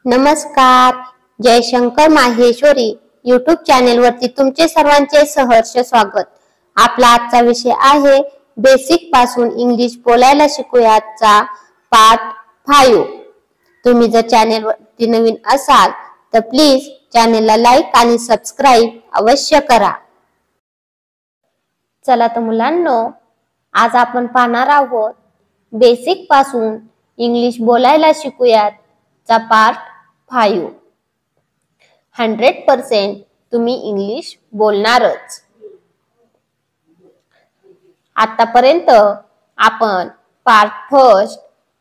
नमस्कार. Jaishankar Maheshwari YouTube channel वरती तुमचे सर्वांचे सहर्ष स्वागत. आपला आजचा विषय आहे बेसिक पासून इंग्लिश बोलायला शिकूयाचा पार्ट 5. तुम्ही जर चॅनेल वरती नवीन असाल तर प्लीज चॅनेलला लाईक आणि सबस्क्राइब अवश्य करा. चला तर मुलांनो, आज आपण पाहणार आहोत बेसिक पासून इंग्लिश बोलायला शिकूयात चा पार्ट 5. 100% तुम्ही इंग्लिश बोलणारच. आतापर्यंत आपण पार्ट 1,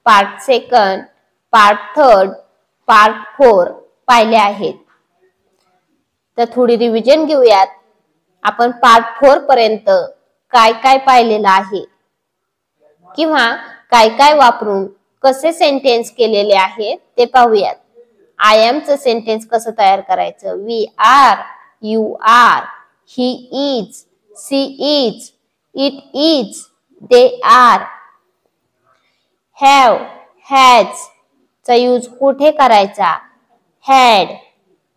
पार्ट 2, पार्ट 3, पार्ट 4 पाहिले आहेत. तर थोडी रिव्हिजन घेऊयात. आपण पार्ट 4 पर्यंत काय काय पाहिलेलं आहे किंवा काय काय वापरून कसे सेंटेन्स केलेले आहेत ते पाहूयात. आय एम चं सेंटेन्स कसं तयार करायचं. We are, you are, he is, she is, it is, they are. Have, has चा यूज कुठे करायचा. Had,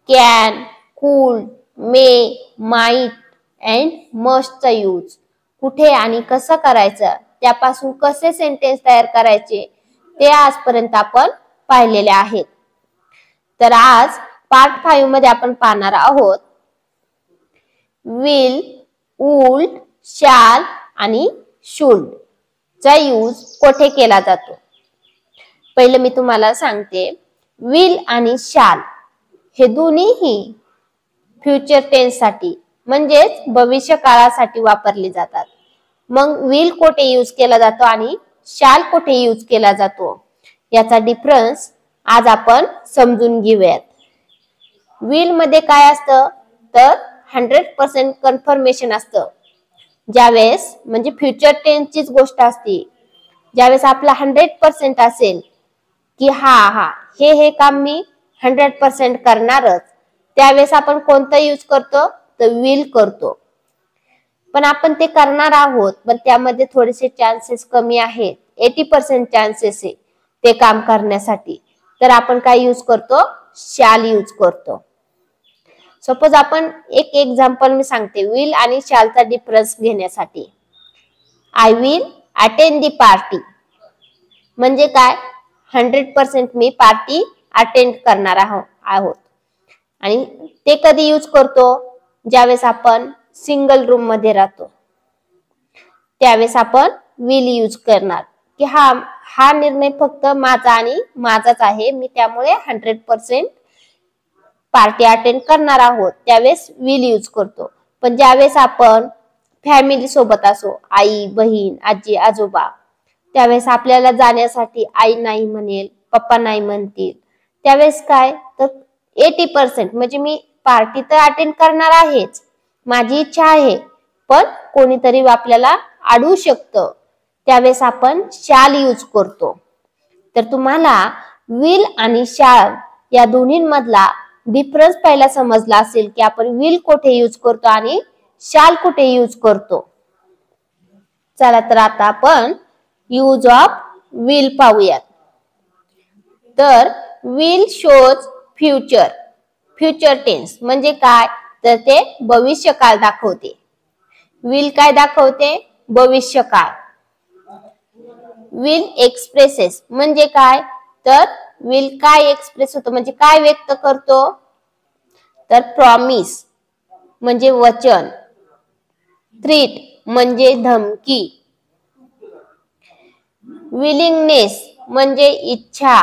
can, could, may, might and must चा यूज कुठे आणि कसं करायचं, त्यापासून कसे सेंटेन्स तयार करायचे ते आजपर्यंत आपण पाहिलेले आहेत. तर आज पार्ट 5 मध्ये आपण पाहणार आहोत विल, वुल्ड, शॅल आणि शुड चा यूज कुठे केला जातो. पहिले मी तुम्हाला सांगते, विल आणि शॅल हे दोन्हीही फ्युचर टेन्स साठी म्हणजेच भविष्य काळासाठी वापरले जातात. मग विल कुठे यूज केला जातो आणि शॅल कुठे यूज केला जातो याचा डिफरन्स आज आपण समजून घेऊयात. विल मध्ये काय असतं तर 100% कन्फर्मेशन असतं. ज्यावेळेस म्हणजे फ्युचर टेन्सचीच गोष्ट असते. ज्यावेळेस आपला 100% असेल की हे काम मी 100% करणारच, त्यावेळेस आपण कोणतं यूज करतो तर विल करतो. पण आपण ते करणार आहोत पण त्यामध्ये थोडेसे चान्सेस कमी आहेत. 80% चान्सेस आहे ते काम करण्यासाठी, तर आपण काय यूज करतो, शॅल यूज करतो. सपोज आपण एक एक्झाम्पल मी सांगते विल आणि शॅलचा डिफरन्स घेण्यासाठी. I will attend the party म्हणजे काय, 100% मी पार्टी अटेंड करणार आहोत. आणि ते कधी यूज करतो, ज्यावेळेस आपण सिंगल रूम मध्ये राहतो त्यावेळेस आपण विल यूज करणार की हा निर्णय फक्त माझा आणि माझाच आहे, मी त्यामुळे 100% पार्टी अटेंड करणार आहोत, त्यावेळेस विल यूज करतो. पण ज्यावेळेस आपण फॅमिली सोबत असो, आई, बहीण, आजी, आजोबा, त्यावेळेस आपल्याला जाण्यासाठी आई नाही म्हणेल, पप्पा नाही म्हणतील, त्यावेळेस काय तर 80% म्हणजे मी पार्टी तर अटेंड करणार आहेच, माझी इच्छा आहे, पण कोणीतरी आपल्याला अडवू शकतं, त्यावेळेस आपण शॅल यूज करतो. तर तुम्हाला विल आणि शॅल या दोन्हींमधला डिफरन्स पहिला समजला असेल की आपण विल कुठे यूज करतो आणि शॅल कुठे यूज करतो. चला तर आता आपण यूज ऑफ विल पाहूयात. तर विल शोज फ्युचर टेन्स म्हणजे काय तर ते भविष्यकाळ दाखवते. विल काय दाखवते, भविष्यकाळ. विल एक्सप्रेसेस म्हणजे काय तर विल काय एक्सप्रेस होतो म्हणजे काय व्यक्त करतो तर प्रॉमिस म्हणजे वचन, थ्रीट म्हणजे धमकी, विलिंगनेस म्हणजे इच्छा,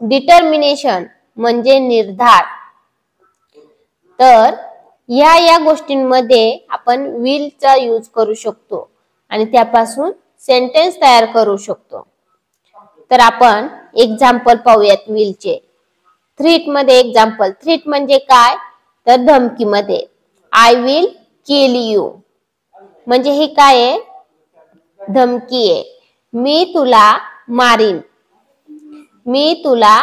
डिटर्मिनेशन म्हणजे निर्धार. तर या गोष्टींमध्ये आपण विल चा यूज करू शकतो आणि त्यापासून सेंटेन्स तयार करू शकतो. तर आपण एक्झाम्पल पाहूयात विलचे. थ्रीट मध्ये एक्झाम्पल. थ्रीट म्हणजे काय तर धमकीमध्ये आय विल किल यू म्हणजे हे काय आहे, धमकी आहे. मी तुला मारीन, मी तुला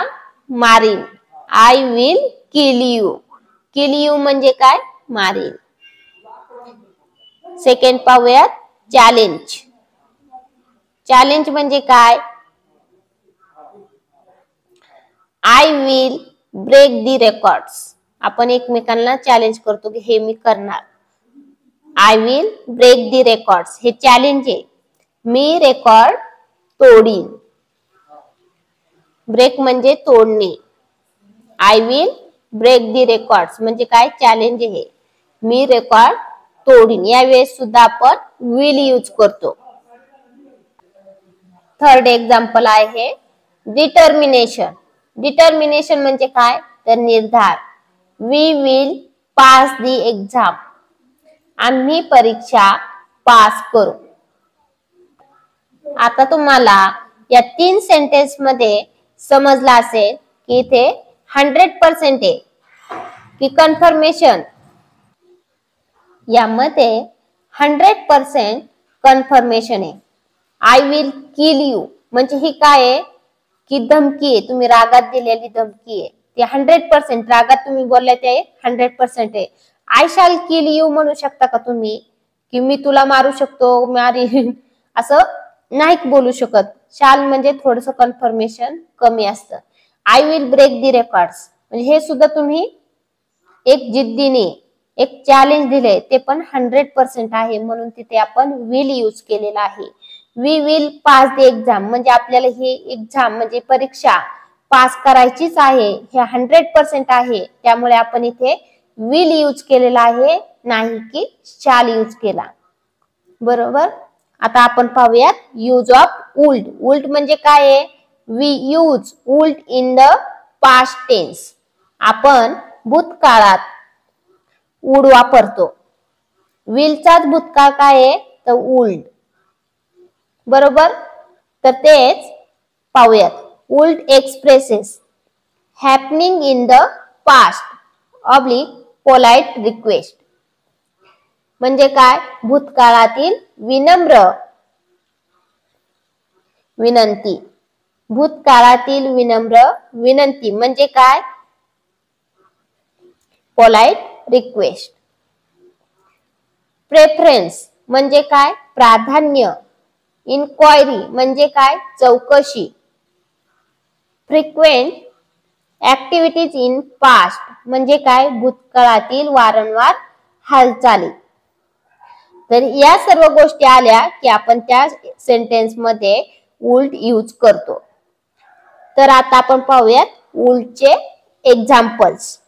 मारीन. I will kill you. Kill you म्हणजे काय, मारीन. सेकंड पाहूयात चॅलेंज. चॅलेंज म्हणजे काय, I will break the records. आपण एकमेकांना चॅलेंज करतो की हे मी करणार. I will break the records हे चॅलेंज आहे. मी रेकॉर्ड तोडीन. ब्रेक म्हणजे तोडणे. I will break the records म्हणजे काय, चॅलेंज आहे. मी रेकॉर्ड तोडीन. यावेळेस सुद्धा आपण विल यूज करतो. थर्ड एक्झाम्पल आहे डिटर्मिनेशन. डिटर्मिनेशन म्हणजे काय, तर निर्धार. We will pass the exam. आम्ही परीक्षा पास करू. आता तुम्हाला या 3 सेंटेन्स मध्ये समजला असेल की इथे 100% आहे की कन्फर्मेशन. यामध्ये 100% कन्फर्मेशन आहे. आय विल किल यू म्हणजे ही काय आहे की धमकी आहे. तुम्ही रागात दिलेली धमकी आहे. ते 100% रागात तुम्ही बोललाय ते 100% आहे. आय शॅल किल यू म्हणू शकता का तुम्ही की मी तुला मारू शकतो, मारी असं नाही बोलू शकत. शाल म्हणजे थोडस कन्फर्मेशन कमी असतं. I will break the records म्हणजे हे सुद्धा तुम्ही एक जिद्दीने एक चॅलेंज दिले, ते पण 100% आहे म्हणून तिथे आपण विल यूज केलेला आहे. We will pass the exam म्हणजे आपल्याला ही एक्झाम म्हणजे परीक्षा पास करायचीच आहे, हे 100% आहे. त्यामुळे आपण इथे विल यूज केलेला आहे, नाही की शॅल यूज केला. बरोबर. आता आपण पाहूयात यूज ऑफ वुल्ड. वुल्ड म्हणजे काय आहे, we use would in the past tense. आपण भूतकाळात वुल्ड वापरतो. विलचाच भूतकाळ काय आहे, तर वुल्ड. बरोबर. तर तेच पाहूयात. Would expresses happening in the past oblique polite request म्हणजे काय, भूतकाळातील विनम्र विनंती. भूतकाळातील विनम्र विनंती म्हणजे काय, पोलाइट रिक्वेस्ट. प्रेफरन्स म्हणजे काय, प्राधान्य. इन्क्वायरी म्हणजे काय, चौकशी. फ्रिक्वेंट ऍक्टिव्हिटीज इन पास्ट म्हणजे काय, भूतकाळातील वारंवार हालचाली. तर या सर्व गोष्टी आल्या की आपण त्या सेंटेन्स मध्ये वुल्ड यूज करतो. तर आता आपण पाहूयात वुल्डचे examples.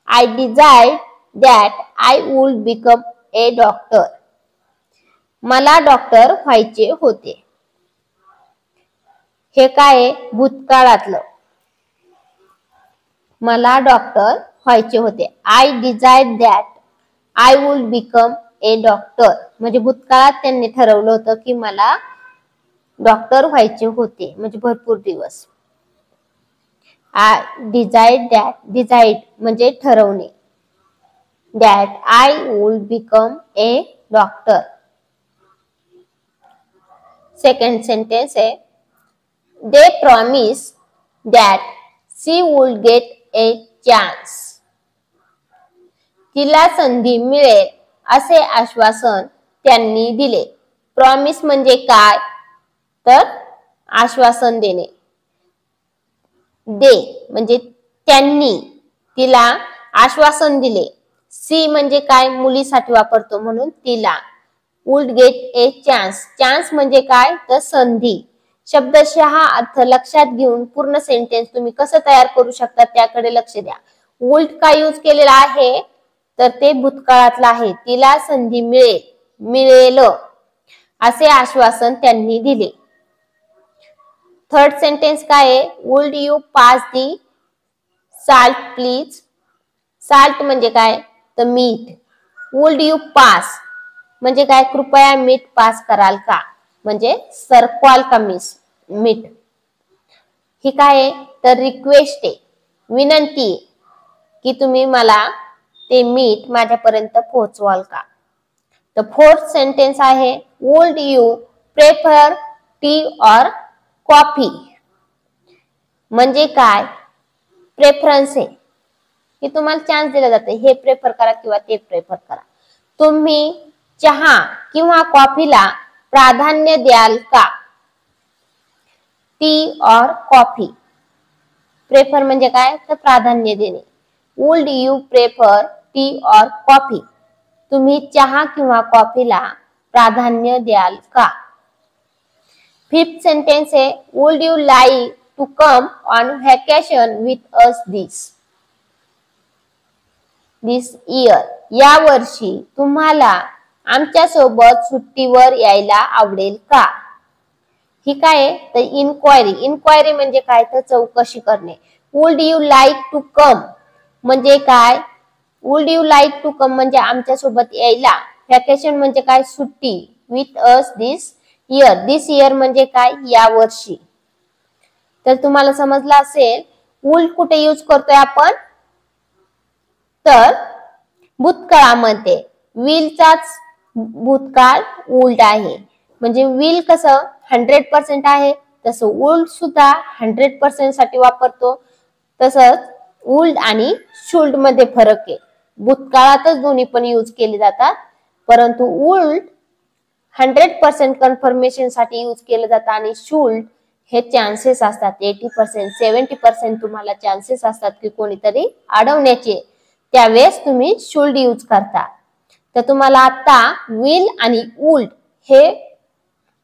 I decide that I would become a doctor. मला डॉक्टर व्हायचे होते. हे काय, भूतकाळातलं. मला डॉक्टर व्हायचे होते. I decide that I would become a doctor म्हणजे भूतकाळात त्यांनी ठरवलं होतं की मला डॉक्टर व्हायचे होते, म्हणजे भरपूर दिवस. आय डिसाइड दॅट, डिसाइड म्हणजे ठरवणे. That I would become a doctor. Second sentence आहे they promise that she would get a chance. तिला संधी मिळेल असे आश्वासन त्यांनी दिले. प्रॉमिस म्हणजे काय, तर आश्वासन देणे. दे म्हणजे त्यांनी तिला आश्वासन दिले. सी म्हणजे काय, मुलीसाठी वापरतो म्हणून तिला. Would get a chance. Chance म्हणजे काय, तर संधी. शब्दशः अर्थ लक्षात घेऊन पूर्ण सेंटेन्स तुम्ही कसं तयार करू शकता त्याकडे लक्ष द्या. वुल्ड का यूज केलेला आहे, तर ते भूतकाळातलं आहे. तिला संधी मिळेल, मिळेल असे आश्वासन त्यांनी दिले. थर्ड सेंटेन्स काय आहे, would you pass the salt please. Salt म्हणजे काय, तर मीठ. वुल्ड यू पास म्हणजे काय, कृपया मीठ पास कराल का, म्हणजे सरकवाल का मीठ. ही काय आहे, तर रिक्वेस्ट आहे, विनंती की तुम्ही मला ते मीठ माझ्यापर्यंत पोहोचवाल का. तर फोर्थ सेंटेन्स आहे would you prefer tea or coffee म्हणजे काय, प्रेफरन्स आहे की तुम्हाला चान्स दिला जाते, हे प्रेफर करा किंवा ते प्रेफर करा. तुम्ही चहा किंवा कॉफीला प्राधान्य द्याल का. T or coffee. प्रेफर म्हणजे काय तर प्राधान्य देणे. Would you prefer tea or coffee? तुम्ही चहा किंवा कॉफीला प्राधान्य द्याल का? फिफ्थ सेंटेन्स आहे would you like to come on vacation with us this year? या वर्षी तुम्हाला आमच्या सोबत सुट्टीवर यायला आवडेल का? ही काय तर इन्क्वायरी. इन्क्वायरी म्हणजे काय तर चौकशी करणे. Would you like to come म्हणजे काय? Would you like to come म्हणजे आमच्या सोबत यायला. व्हॅकेशन म्हणजे काय सुट्टी. With us this year. This year म्हणजे काय या वर्षी. तर तुम्हाला समजलं असेल वुड कुठे यूज करतोय आपण तर भूतकाळामध्ये. विलचाच भूतकाळ वुल्ड आहे. म्हणजे विल कसं 100% आहे तसं वुल्ड सुद्धा 100% साठी वापरतो. तसंच वुल्ड आणि शुल्ड मध्ये फरक आहे. भूतकाळातच दोन्ही पण यूज केले जातात परंतु वुल्ड 100% कन्फर्मेशन साठी यूज केलं जातं आणि शुल्ड हे चान्सेस असतात 80% 70% तुम्हाला चान्सेस असतात की कोणीतरी अडवण्याचे त्यावेळेस तुम्ही शुल्ड यूज करता. तर तुम्हाला आता विल आणि वुल्ड हे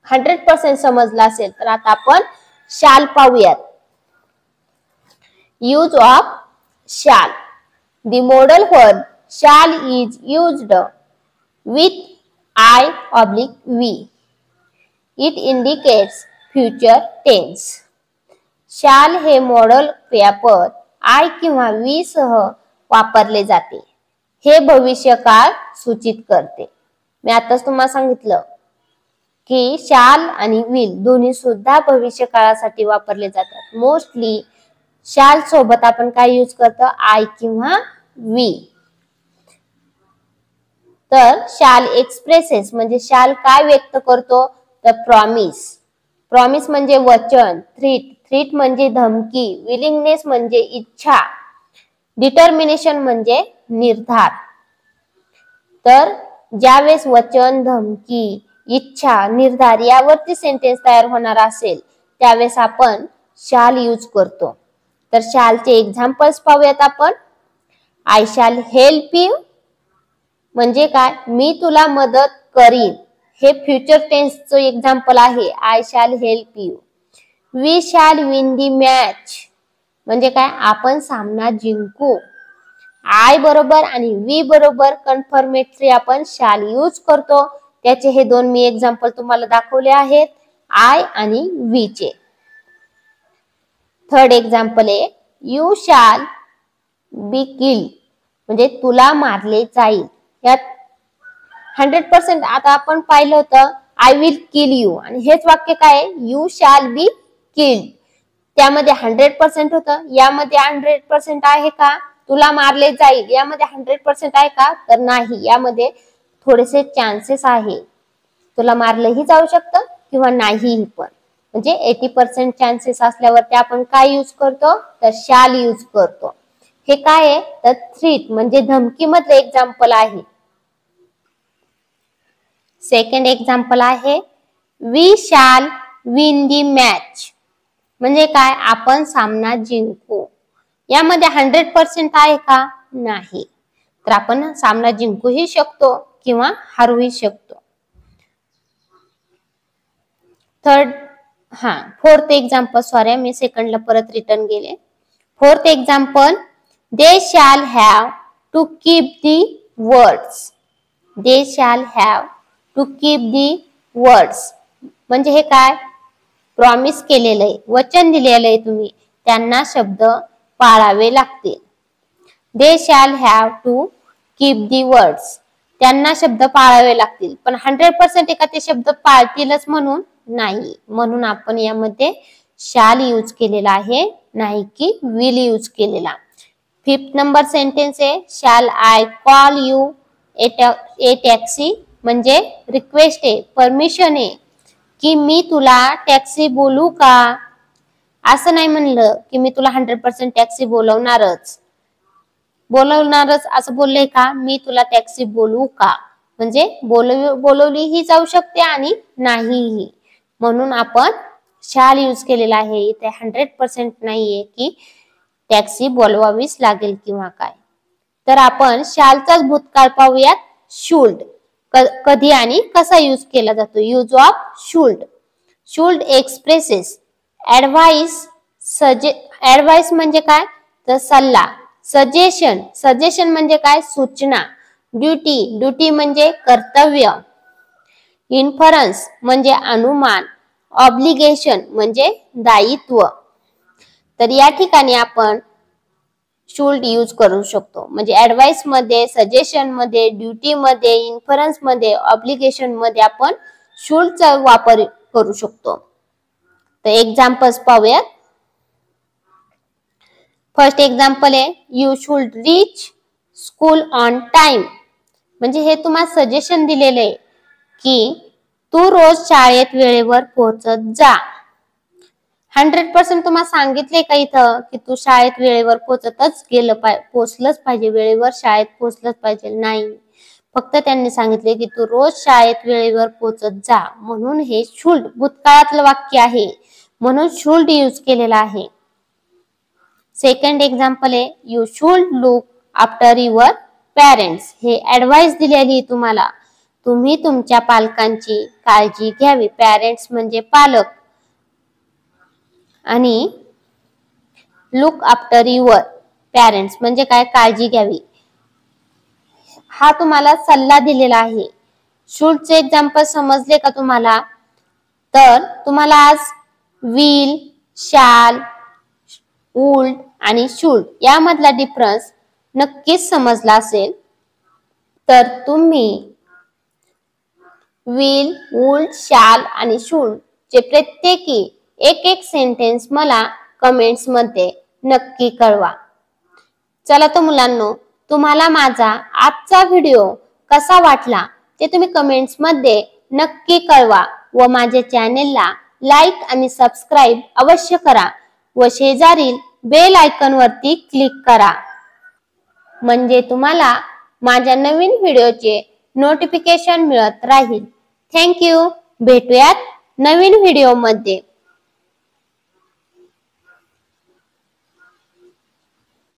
100% समजलं असेल तर आता आपण शाल पाहूयात. यूज ऑफ शाल. The modal verb shall is used with I/V. It indicates future tense. shall हे मॉडल क्रियापद I किंवा V सह वापरले जाते. हे भविष्यकाळ सूचित करते. मी आताच तुम्हाला सांगितलं की शाल आणि विल दोन्ही सुद्धा भविष्यकाळासाठी वापरले जातात. मोस्टली शाल सोबत आपण काय यूज करतो आय किंवा वी. तर शाल एक्सप्रेसेस म्हणजे शाल काय व्यक्त करतो तर प्रॉमिस. प्रॉमिस म्हणजे वचन. थ्रीट म्हणजे धमकी. विलिंगनेस म्हणजे इच्छा. डिटर्मिनेशन म्हणजे निर्धार. तर ज्यावेळेस वचन धमकी इच्छा निर्धार यावरती सेंटेन्स तयार होणार असेल त्यावेळेस आपण शाल यूज करतो. तर शालचे एक्झाम्पल्स पाहूयात आपण. आय शाल हेल्प यू म्हणजे काय मी तुला मदत करीन. हे फ्युचर टेन्सचं एक्झाम्पल आहे. I shall help you. We shall win the match म्हणजे काय आपण सामना जिंकू. आय बरोबर आणि वी बरोबर कन्फर्मेटरी आपण शाल यूज करतो. त्याचे हे दोन मी एक्झाम्पल तुम्हाला दाखवले आहेत आय आणि वी चे. थर्ड एक्झाम्पल आहे यू शाल बी किल्ड म्हणजे तुला मारले जाईल. यात 100% आता आपण पाहिलं होतं आय विल किल यू आणि हेच वाक्य काय यू शाल बी किल्ड. त्यामध्ये 100% होतं. यामध्ये 100% आहे का तुला मारले जाईल यामध्ये 100% आहे का तर नाही. यामध्ये थोडेसे चान्सेस आहे. तुला मारलंही जाऊ शकतं किंवा नाहीही पण. म्हणजे 80% चान्सेस असल्यावरती आपण काय यूज करतो तर शाल यूज करतो. हे काय आहे तर थ्रीट म्हणजे धमकी मधले एक्झाम्पल आहे. सेकंड एक्झाम्पल आहे we shall win the match म्हणजे काय आपण सामना जिंकू. यामध्ये 100% आहे का नाही. तर आपण सामना जिंकूही शकतो किंवा हारूही शकतो. फोर्थ एक्झाम्पल सॉरी मी सेकंडला परत रिटर्न गेले. Fourth example they shall have to keep the words. They shall have to keep the words म्हणजे हे काय प्रॉमिस केलेलं आहे वचन दिलेलं आहे तुम्ही त्यांना शब्द पाळावे लागतील. They shall have to keep the words त्यांना शब्द पाळावे लागतील पण 100% एका ते शब्द पाळतीलच म्हणून नाही. म्हणून आपण यामध्ये शाल यूज केलेला आहे नाही की विल यूज केलेला. फिफ्थ नंबर सेंटेन्स आहे shall I call U A taxi म्हणजे रिक्वेस्ट आहे परमिशन आहे की मी तुला टॅक्सी बोलू का. असं नाही म्हणलं की मी तुला 100% टॅक्सी बोलवणारच असं बोलले का मी तुला टॅक्सी बोलवू का म्हणजे बोलवलीही जाऊ शकते आणि नाहीही. म्हणून आपण शाल यूज केलेला आहे. इथे 100% नाहीये की टॅक्सी बोलवावीच लागेल किंवा काय. तर आपण शालचाच भूतकाळ पाहूयात. शुल्ड कधी आणि कसा यूज केला जातो. Use of should. Should expresses advice. Advice म्हणजे काय तर सल्ला. सजेशन. सजेशन म्हणजे काय सूचना. ड्युटी. ड्युटी म्हणजे कर्तव्य. इन्फरन्स म्हणजे अनुमान. ऑब्लिगेशन म्हणजे दायित्व. तर या ठिकाणी आपण शुल्ड यूज करू शकतो. म्हणजे ऍडवाइस मध्ये, सजेशन मध्ये, ड्युटी मध्ये, इन्फरन्स मध्ये, ऑब्लिगेशन मध्ये आपण शुल्डचा वापर करू शकतो. तर एक्झाम्पल्स पाहूयात. फर्स्ट एक्झाम्पल आहे you should reach school on time. म्हणजे हे तुम्हाला सजेशन दिलेलं आहे की तू रोज शाळेत वेळेवर पोहोचत जा. 100% तुम्हाला सांगितले का इथं की तू शाळेत वेळेवर पोहोचतच गेलं पोहोचलंच पाहिजे, वेळेवर शाळेत पोहोचलंच पाहिजे? नाही. फक्त त्यांनी सांगितले की तू रोज शाळेत वेळेवर पोहोचत जा. म्हणून हे शुल्ड भूतकाळातलं वाक्य आहे, म्हणून शुल्ड यूज केलेला आहे. सेकंड एक्झाम्पल आहे you should look after your parents. हे ऍडवाइस दिलेली तुम्हाला, तुम्ही तुमच्या पालकांची काळजी घ्यावी. पॅरेंट्स म्हणजे पालक आणि लुक आफ्टर युअर पॅरेंट्स म्हणजे काय काळजी घ्यावी. हा तुम्हाला सल्ला दिलेला आहे. शुल्डचे एक्झाम्पल समजले का तुम्हाला? तर तुम्हाला आज विल, शॅल, वुल्ड आणि शुल्ड यामधला डिफरन्स नक्कीच समजला असेल. तर तुम्ही विल, वुल्ड, शॅल आणि शुल्ड चे प्रत्येकी एक एक सेंटेन्स मला कमेंट्स मध्ये नक्की कळवा. चला तर मुलांनो, तुम्हाला माझा आजचा व्हिडिओ कसा वाटला ते तुम्ही कमेंट्स मध्ये नक्की कळवा व माझ्या चॅनेलला लाईक आणि सबस्क्राईब अवश्य करा व शेजारील बेल आयकॉन वरती क्लिक करा, म्हणजे तुम्हाला माझ्या नवीन व्हिडिओचे नोटिफिकेशन मिळत राहील. Thank you. भेटूयात नवीन व्हिडिओ मध्ये.